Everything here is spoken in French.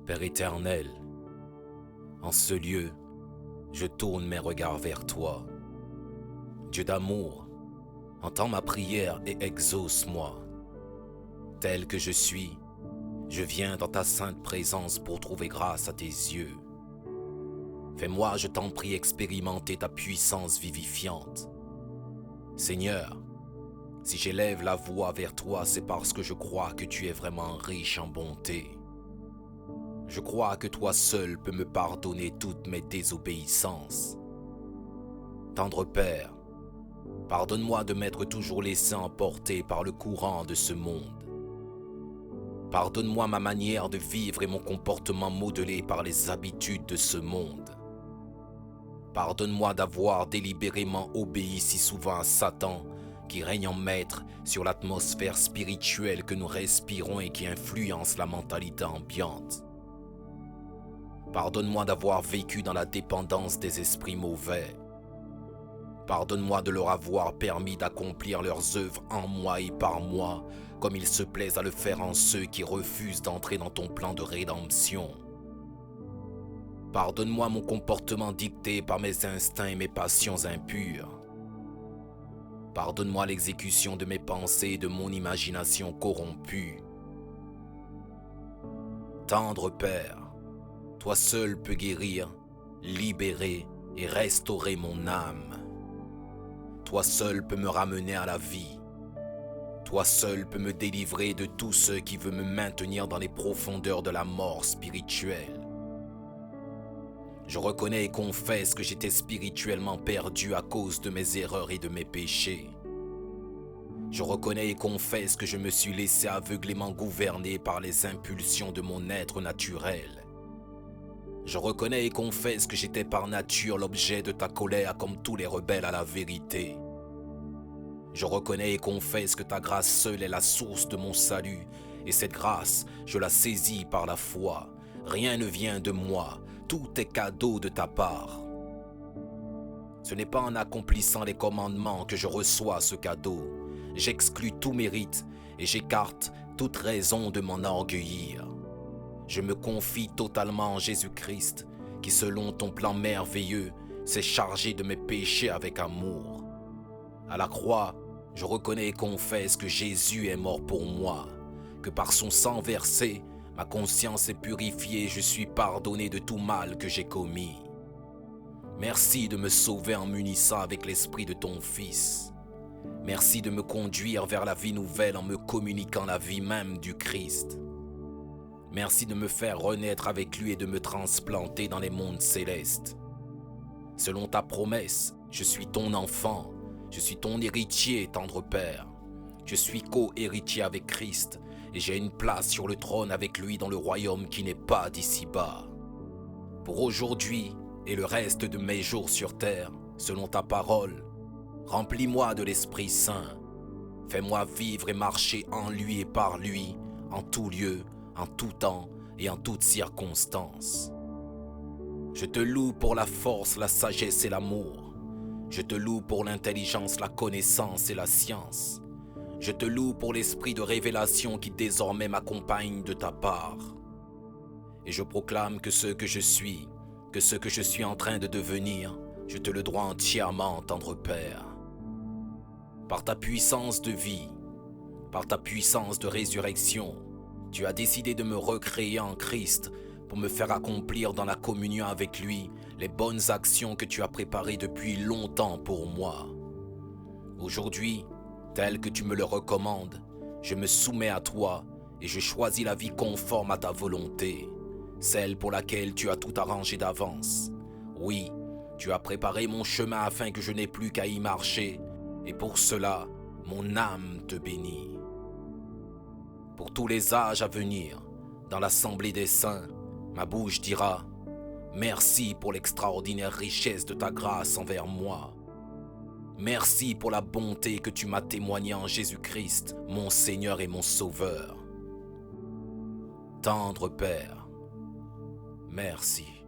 Père éternel, en ce lieu, je tourne mes regards vers toi. Dieu d'amour, entends ma prière et exauce-moi. Tel que je suis, je viens dans ta sainte présence pour trouver grâce à tes yeux. Fais-moi, je t'en prie, expérimenter ta puissance vivifiante. Seigneur, si j'élève la voix vers toi, c'est parce que je crois que tu es vraiment riche en bonté. Je crois que toi seul peux me pardonner toutes mes désobéissances. Tendre Père, pardonne-moi de m'être toujours laissé emporter par le courant de ce monde. Pardonne-moi ma manière de vivre et mon comportement modelé par les habitudes de ce monde. Pardonne-moi d'avoir délibérément obéi si souvent à Satan, qui règne en maître sur l'atmosphère spirituelle que nous respirons et qui influence la mentalité ambiante. Pardonne-moi d'avoir vécu dans la dépendance des esprits mauvais. Pardonne-moi de leur avoir permis d'accomplir leurs œuvres en moi et par moi, comme ils se plaisent à le faire en ceux qui refusent d'entrer dans ton plan de rédemption. Pardonne-moi mon comportement dicté par mes instincts et mes passions impures. Pardonne-moi l'exécution de mes pensées et de mon imagination corrompue. Tendre Père, toi seul peux guérir, libérer et restaurer mon âme. Toi seul peux me ramener à la vie. Toi seul peux me délivrer de tout ce qui veut me maintenir dans les profondeurs de la mort spirituelle. Je reconnais et confesse que j'étais spirituellement perdu à cause de mes erreurs et de mes péchés. Je reconnais et confesse que je me suis laissé aveuglément gouverner par les impulsions de mon être naturel. Je reconnais et confesse que j'étais par nature l'objet de ta colère comme tous les rebelles à la vérité. Je reconnais et confesse que ta grâce seule est la source de mon salut, et cette grâce, je la saisis par la foi. Rien ne vient de moi, tout est cadeau de ta part. Ce n'est pas en accomplissant les commandements que je reçois ce cadeau. J'exclus tout mérite et j'écarte toute raison de m'enorgueillir. Je me confie totalement en Jésus-Christ, qui selon ton plan merveilleux, s'est chargé de mes péchés avec amour. À la croix, je reconnais et confesse que Jésus est mort pour moi, que par son sang versé, ma conscience est purifiée et je suis pardonné de tout mal que j'ai commis. Merci de me sauver en m'unissant avec l'esprit de ton Fils. Merci de me conduire vers la vie nouvelle en me communiquant la vie même du Christ. Merci de me faire renaître avec lui et de me transplanter dans les mondes célestes. Selon ta promesse, je suis ton enfant, je suis ton héritier, tendre Père. Je suis co-héritier avec Christ et j'ai une place sur le trône avec lui dans le royaume qui n'est pas d'ici-bas. Pour aujourd'hui et le reste de mes jours sur terre, selon ta parole, remplis-moi de l'Esprit Saint. Fais-moi vivre et marcher en lui et par lui, en tout lieu, en tout temps et en toutes circonstances. Je te loue pour la force, la sagesse et l'amour. Je te loue pour l'intelligence, la connaissance et la science. Je te loue pour l'esprit de révélation qui désormais m'accompagne de ta part. Et je proclame que ce que je suis en train de devenir, je te le dois entièrement, tendre Père. Par ta puissance de vie, par ta puissance de résurrection, tu as décidé de me recréer en Christ pour me faire accomplir dans la communion avec lui les bonnes actions que tu as préparées depuis longtemps pour moi. Aujourd'hui, tel que tu me le recommandes, je me soumets à toi et je choisis la vie conforme à ta volonté, celle pour laquelle tu as tout arrangé d'avance. Oui, tu as préparé mon chemin afin que je n'ai plus qu'à y marcher, et pour cela, mon âme te bénit. Pour tous les âges à venir, dans l'assemblée des saints, ma bouche dira « Merci pour l'extraordinaire richesse de ta grâce envers moi. Merci pour la bonté que tu m'as témoignée en Jésus-Christ, mon Seigneur et mon Sauveur. Tendre Père, merci.